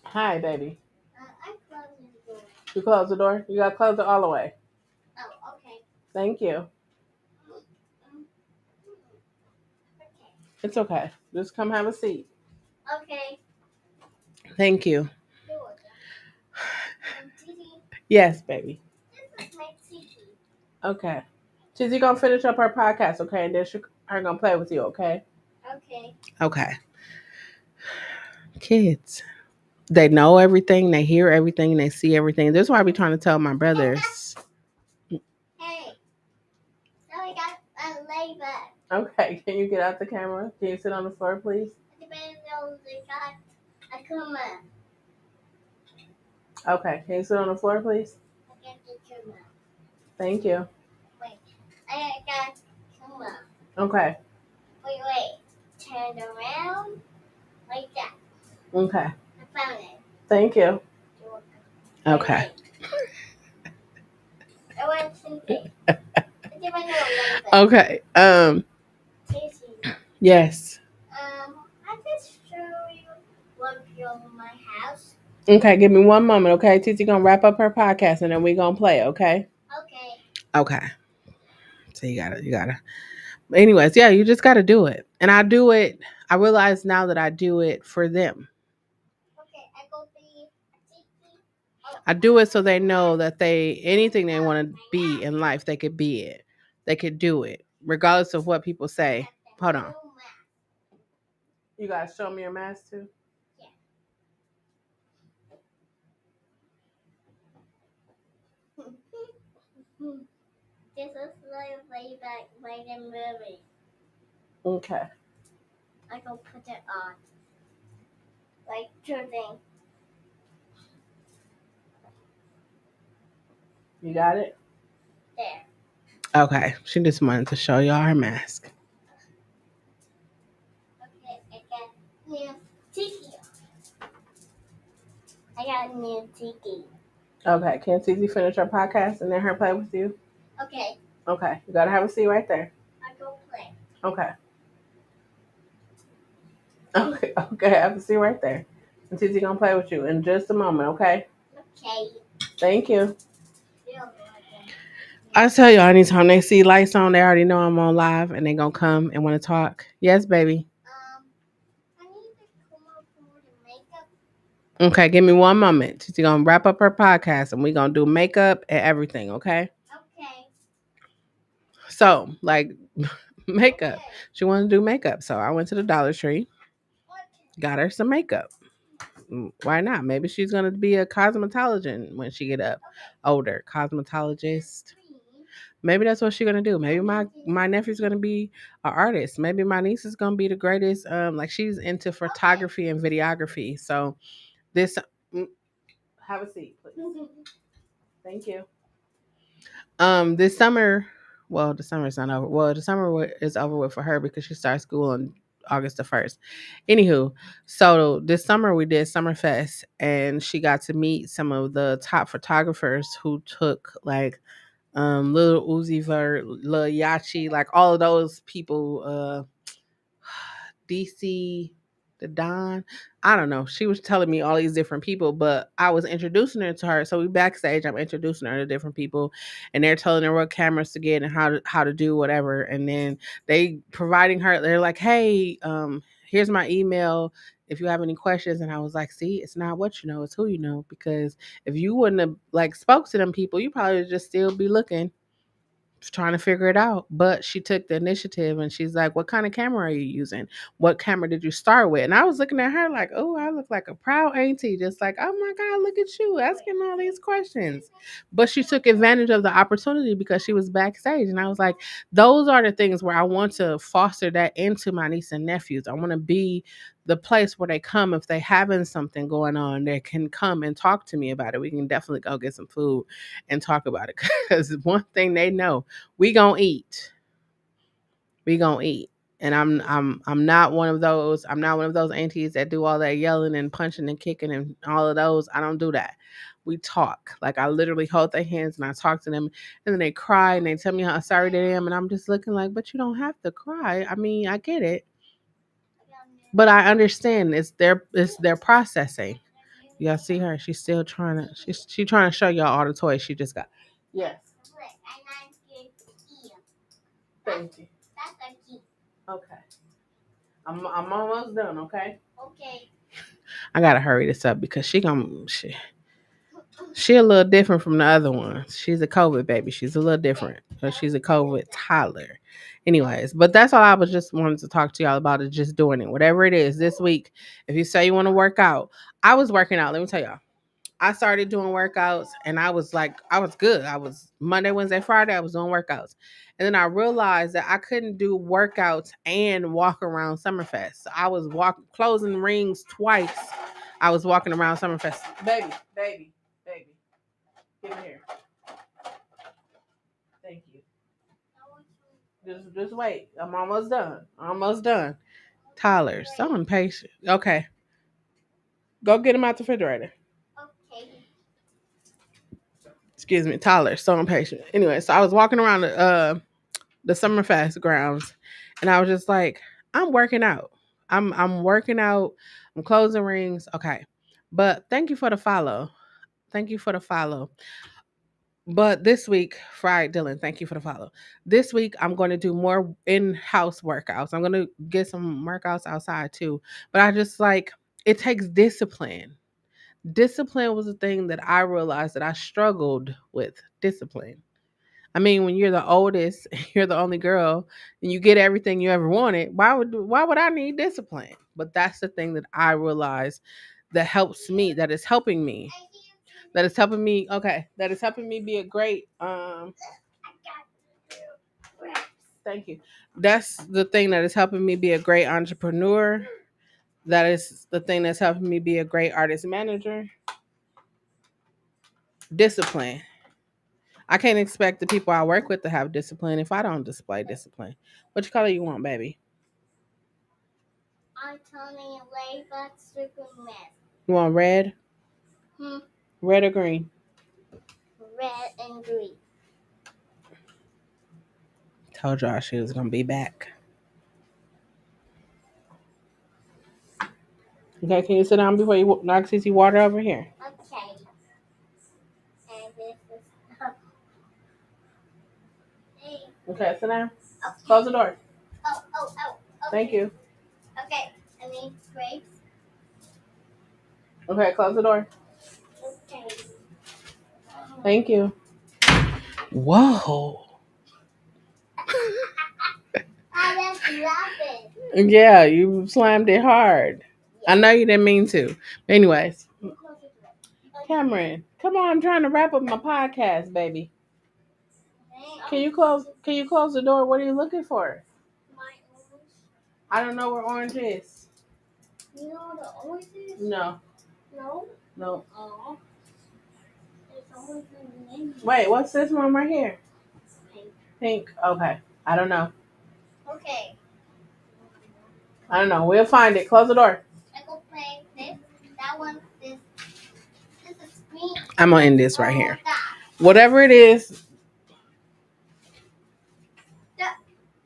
Hi, baby. I closed the door. You close the door? You gotta close it all the way. Oh, okay. Thank you. Okay. It's okay. Just come have a seat. Okay. Thank you. Yes, baby. This is my Titi. Okay. Titi gonna finish up her podcast, okay? And then her gonna play with you, okay? Okay. Okay. Kids. They know everything, they hear everything, they see everything. This is why I be trying to tell my brothers. Hey. Now we got a lay back. Okay, can you get out the camera? Can you sit on the floor, please? Okay, can you sit on the floor, please? Thank you. Wait, I got camera. Okay. Wait. Turn around like that. Okay. I found it. Thank you. Okay. I want something. Okay. Yes. I just show you what you're in my house. Okay, give me 1 moment, okay? Titi gonna wrap up her podcast and then we gonna play, okay? Okay. Okay. So you gotta. Anyways, yeah, you just gotta do it. And I do it. I realize now that I do it for them. Okay, I go be Titi. I do it so they know that anything they want to be in life, they could be it. They could do it, regardless of what people say. Hold on. You guys show me your mask too? Yeah. This is like way back by the movie. Okay. I go put it on. Like turning. You got it? There. Okay. She just wanted to show y'all her mask. Okay, I got new tiki. I got new tiki. Okay, can Titi finish her podcast and then her play with you? Okay. Okay, you gotta have a seat right there. I go play. Okay. Okay, have a seat right there. And Titi gonna play with you in just a moment, okay? Okay. Thank you. I tell you, anytime they see lights on, they already know I'm on live and they gonna come and want to talk. Yes, baby. I need to come up for the makeup. Okay, give me 1 moment. She's gonna wrap up her podcast and we're gonna do makeup and everything, okay? Okay. So, like makeup. Okay. She wanted to do makeup. So I went to the Dollar Tree, got her some makeup. Why not? Maybe she's gonna be a cosmetologist when she get up older. Cosmetologist. Maybe that's what she's gonna do. Maybe my nephew's gonna be an artist. Maybe my niece is gonna be the greatest. Like she's into photography and videography. So this, mm, have a seat, please. Thank you. This summer, well, the summer's not over. Well, the is over with for her because she starts school on August the 1st. Anywho, so this summer we did Summerfest and she got to meet some of the top photographers who took like Lil Uzi Vert, Lil Yachty, like all of those people, DC, the Don. I don't know. She was telling me all these different people, but I was introducing her to her. So we backstage, I'm introducing her to different people, and they're telling her what cameras to get and how to do whatever. And then they providing her. They're like, "Hey, here's my email. If you have any questions." And I was like, "See, it's not what you know, it's who you know. Because if you wouldn't have like spoke to them people, you probably would just still be looking." Trying to figure it out. But she took the initiative and she's like, "What kind of camera are you using? What camera did you start with?" And I was looking at her like, "Oh, I look like a proud auntie." Just like, "Oh my God, look at you asking all these questions." But she took advantage of the opportunity because she was backstage. And I was like, those are the things where I want to foster that into my niece and nephews. I want to be the place where they come if they having something going on, they can come and talk to me about it. We can definitely go get some food and talk about it. Because one thing they know, we gonna eat. We gonna eat. And I'm not one of those. I'm not one of those aunties that do all that yelling and punching and kicking and all of those. I don't do that. We talk. Like I literally hold their hands and I talk to them, and then they cry and they tell me how sorry they am, and I'm just looking like, but you don't have to cry. I mean, I get it, but I understand it's their processing. Y'all see her? She's still trying to. She's trying to show y'all all the toys she just got. Yes. Thank you. Okay. I'm almost done. Okay. I gotta hurry this up because she a little different from the other ones. She's a COVID baby. She's a little different. But she's a COVID toddler. Anyways, but that's all I was just wanted to talk to y'all about is just doing it. Whatever it is this week. If you say you want to work out, I was working out. Let me tell y'all. I started doing workouts and I was like, I was good. I was Monday, Wednesday, Friday, I was doing workouts. And then I realized that I couldn't do workouts and walk around Summerfest. So I was closing rings twice. I was walking around Summerfest. Baby, get in here. Thank you. Just wait. I'm almost done. Almost done. Tyler, so impatient. Okay. Go get him out the refrigerator. Excuse me, Tyler, so impatient. Anyway, so I was walking around the Summerfest grounds, and I was just like, I'm working out. I'm working out. I'm closing rings. Okay, but thank you for the follow. Thank you for the follow. But this week, Fried Dylan, thank you for the follow. This week, I'm going to do more in-house workouts. I'm going to get some workouts outside too. But I just like it takes discipline. Discipline was a thing that I realized that I struggled with. Discipline. I mean, when you're the oldest, you're the only girl, and you get everything you ever wanted, why would I need discipline? But that's the thing that I realize that helps me, that is helping me. That is helping me, okay, that is helping me be a great thank you. That's the thing that is helping me be a great entrepreneur. That is the thing that's helping me be a great artist manager. Discipline. I can't expect the people I work with to have discipline if I don't display discipline. Which color you want, baby? You want red? Red or green? Told y'all she was gonna be back. Okay, can you sit down before you knock Cece water over here? Okay, sit down. Close the door. Thank you. Okay, close the door. Thank you. Whoa. Yeah, you slammed it hard. I know you didn't mean to. Anyways, Cameron, come on, I'm trying to wrap up my podcast, baby. Can you close the door? What are you looking for? I don't know where orange is. You know where the orange is? No. No? No. Oh. Wait, what's this one right here? Pink. Pink. Okay. I don't know. Okay. I don't know. We'll find it. Close the door. I go play this. That one. This. This is green. I'm gonna end this right here. Whatever it is.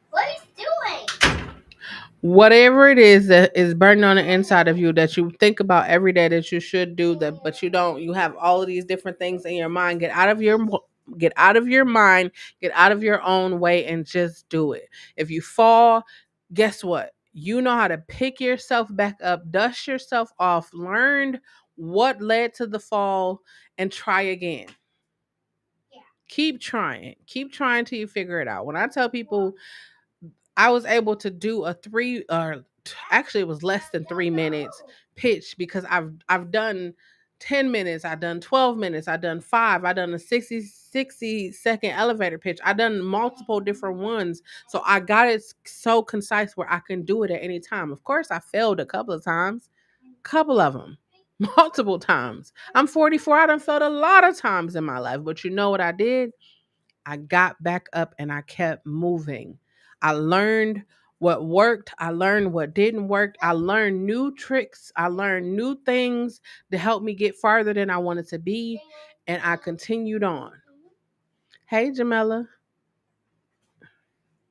What is doing? Whatever it is that is burning on the inside of you that you think about every day that you should do that, but you don't. You have all of these different things in your mind. Get out of your mind. Get out of your own way and just do it. If you fall, guess what? You know how to pick yourself back up, dust yourself off, learn what led to the fall, and try again. Yeah. Keep trying till you figure it out. When I tell people I was able to do a three or actually it was less than 3 minutes pitch because I've done 10 minutes, I've done 12 minutes, I've done 5, I've done a 60 second elevator pitch. I've done multiple different ones. So I got it so concise where I can do it at any time. Of course, I failed a couple of times, couple of them, multiple times. I'm 44. I done failed a lot of times in my life, but you know what I did? I got back up and I kept moving. I learned what worked. I learned what didn't work. I learned new tricks. I learned new things to help me get farther than I wanted to be. And I continued on. Hey, Jamela.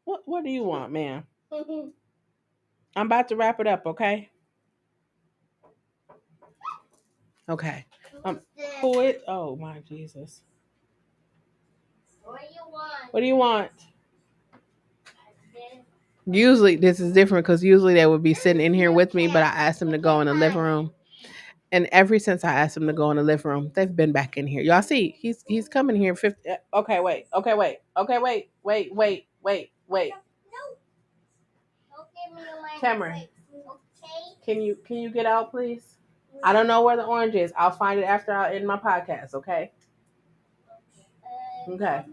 What do you want, ma'am? I'm about to wrap it up, okay? Okay. Who it? Oh, my Jesus. What do you want? What do you want? Usually this is different because usually they would be sitting in here with me, but I asked them to go in the living room. And ever since I asked them to go in the living room, they've been back in here. Y'all see, he's coming here 50. Okay, wait. Okay, wait. Okay, wait. Wait, wait, wait, wait. Cameron, can you get out, please? I don't know where the orange is. I'll find it after I end my podcast, okay? Okay.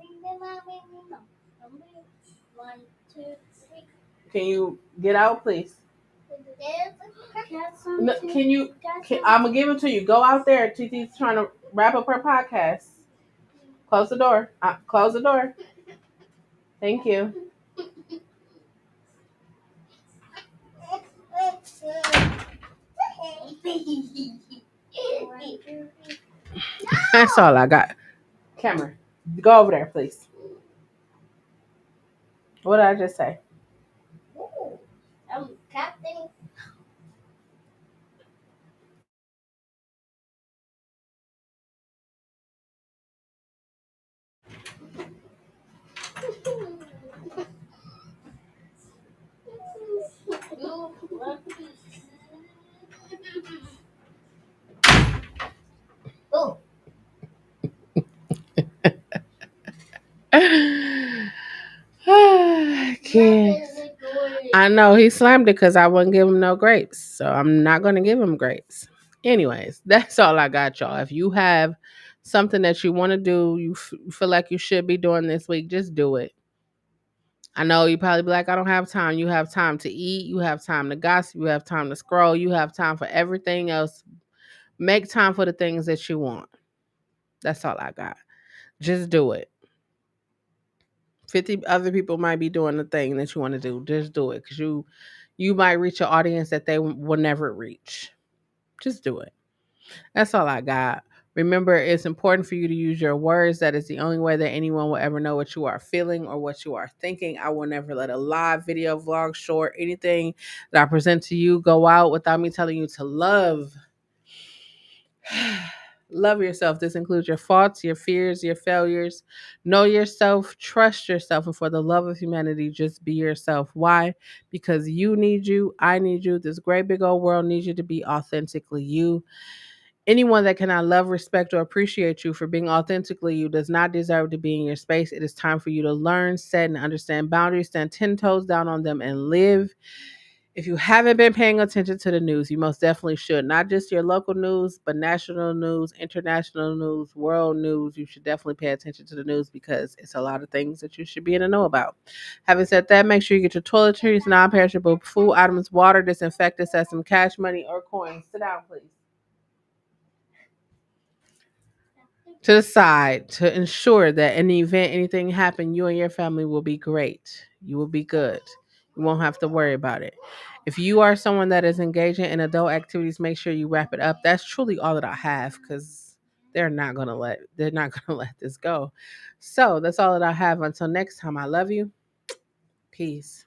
Can you get out, please? No, I'm gonna give it to you. Go out there. Titi's trying to wrap up her podcast. Close the door. Close the door. Thank you. That's all I got. Cameron, go over there, please. What did I just say? Captain. Oh. Kids. I know he slammed it because I wouldn't give him no grapes. So I'm not going to give him grapes. Anyways, that's all I got, y'all. If you have something that you want to do, you feel like you should be doing this week, just do it. I know you probably be like, I don't have time. You have time to eat. You have time to gossip. You have time to scroll. You have time for everything else. Make time for the things that you want. That's all I got. Just do it. 50 other people might be doing the thing that you want to do. Just do it because you might reach an audience that they will never reach. Just do it. That's all I got. Remember, it's important for you to use your words. That is the only way that anyone will ever know what you are feeling or what you are thinking. I will never let a live video, vlog, short, anything that I present to you go out without me telling you to love. Love yourself. This includes your faults, your fears, your failures. Know yourself, trust yourself, and for the love of humanity, just be yourself. Why? Because you need you, I need you, this great big old world needs you to be authentically you. Anyone that cannot love, respect, or appreciate you for being authentically you does not deserve to be in your space. It is time for you to learn, set, and understand boundaries, stand 10 toes down on them, and live If you haven't been paying attention to the news, you most definitely should. Not just your local news, but national news, international news, world news. You should definitely pay attention to the news because it's a lot of things that you should be in the know about. Having said that, make sure you get your toiletries, non perishable food items, water, disinfectants, and some cash money or coins. Sit down, please. To the side to ensure that in the event anything happen, you and your family will be great. You will be good. You won't have to worry about it. If you are someone that is engaging in adult activities, make sure you wrap it up. That's truly all that I have because they're not gonna let this go. So that's all that I have. Until next time, I love you. Peace.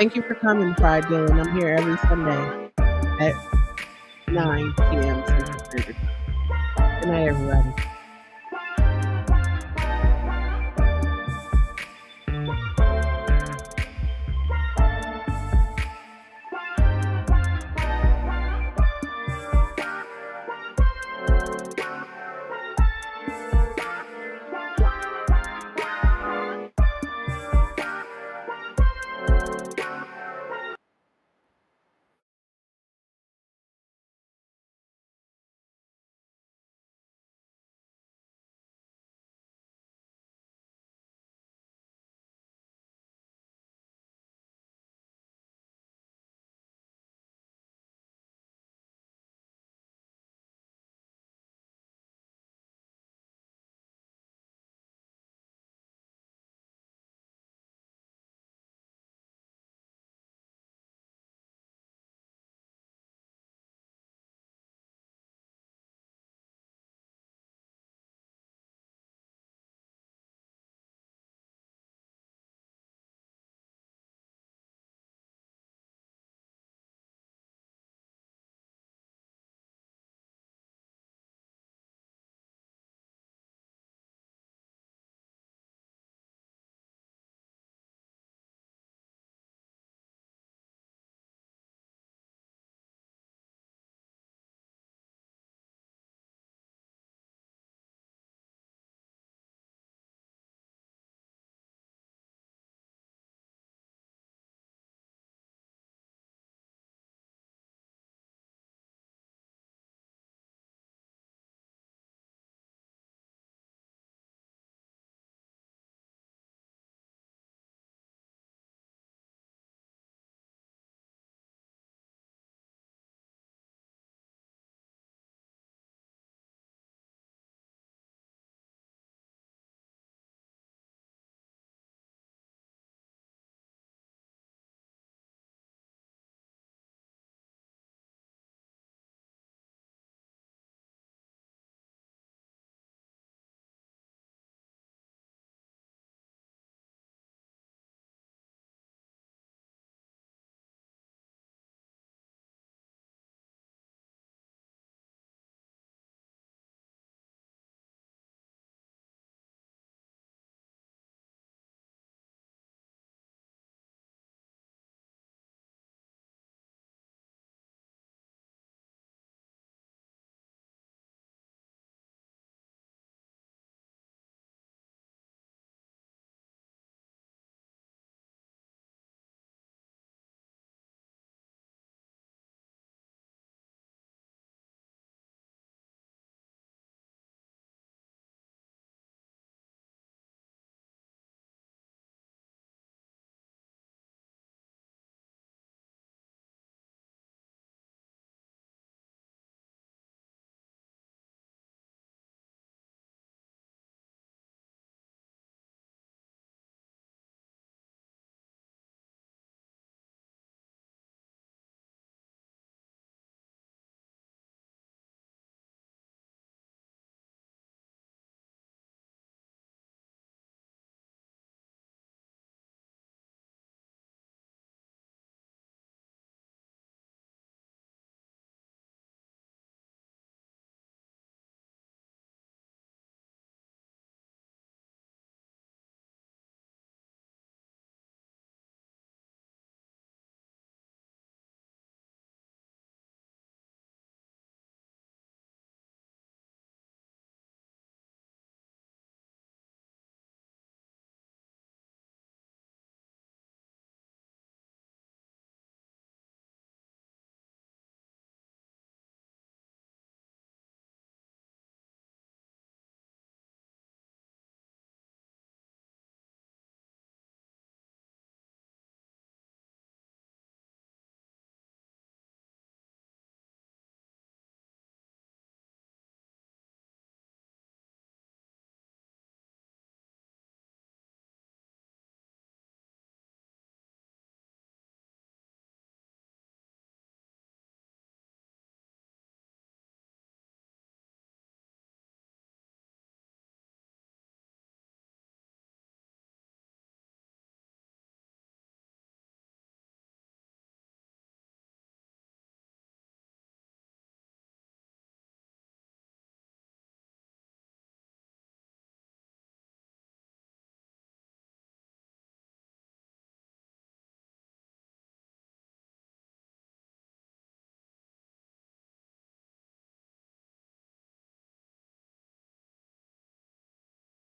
Thank you for coming, Friday, Dylan. I'm here every Sunday at 9 p.m. Central Standard Time. Good night, everybody.